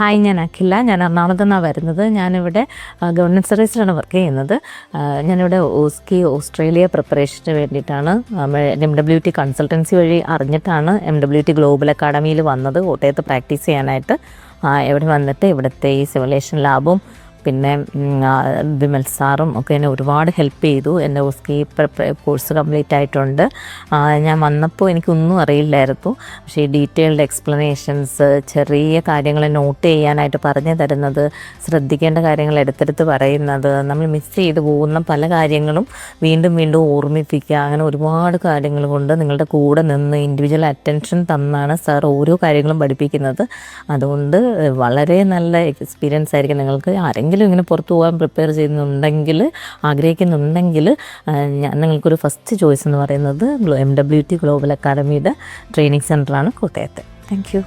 Hi, ഞാൻ അഖില. ഞാൻ എറണാകുളത്ത് നിന്നാണ് വരുന്നത്. ഞാനിവിടെ ഗവൺമെൻറ് സർവീസിലാണ് വർക്ക് ചെയ്യുന്നത്. ഞാനിവിടെ ഓസ്ട്രേലിയ പ്രിപ്പറേഷന് വേണ്ടിയിട്ടാണ് MWT കൺസൾട്ടൻസി വഴി അറിഞ്ഞിട്ടാണ് MWT ഗ്ലോബൽ അക്കാഡമിയിൽ വന്നത്, കോട്ടയത്ത് പ്രാക്ടീസ് ചെയ്യാനായിട്ട്. ഇവിടെ വന്നിട്ട് ഇവിടുത്തെ ഈ സിമുലേഷൻ ലാബും പിന്നെ വിമൽ സാറും ഒക്കെ എന്നെ ഒരുപാട് ഹെൽപ്പ് ചെയ്തു. എൻ്റെ കോഴ്സ് കംപ്ലീറ്റ് ആയിട്ടുണ്ട്. ഞാൻ വന്നപ്പോൾ എനിക്കൊന്നും അറിയില്ലായിരുന്നു. പക്ഷേ ഈ ഡീറ്റെയിൽഡ് എക്സ്പ്ലനേഷൻസ്, ചെറിയ കാര്യങ്ങൾ നോട്ട് ചെയ്യാനായിട്ട് പറഞ്ഞു തരുന്നത്, ശ്രദ്ധിക്കേണ്ട കാര്യങ്ങൾ എടുത്തെടുത്ത് പറയുന്നത്, നമ്മൾ മിസ് ചെയ്ത് പോകുന്ന പല കാര്യങ്ങളും വീണ്ടും വീണ്ടും ഓർമ്മിപ്പിക്കുക, അങ്ങനെ ഒരുപാട് കാര്യങ്ങൾ കൊണ്ട് നിങ്ങളുടെ കൂടെ നിന്ന് ഇൻഡിവിജ്വൽ അറ്റൻഷൻ തന്നാണ് സാർ ഓരോ കാര്യങ്ങളും പഠിപ്പിക്കുന്നത്. അതുകൊണ്ട് വളരെ നല്ല എക്സ്പീരിയൻസ് ആയിരിക്കും നിങ്ങൾക്ക്. ആരെങ്കിലും ഇങ്ങനെ പുറത്തു പോകാൻ പ്രിപ്പയർ ചെയ്യുന്നുണ്ടെങ്കിൽ, ആഗ്രഹിക്കുന്നുണ്ടെങ്കിൽ, നിങ്ങൾക്കൊരു ഫസ്റ്റ് ചോയ്സ് എന്ന് പറയുന്നത് MWT ഗ്ലോബൽ അക്കാഡമിയുടെ ട്രെയിനിങ് സെൻ്ററാണ് കോട്ടയത്ത്. Thank you.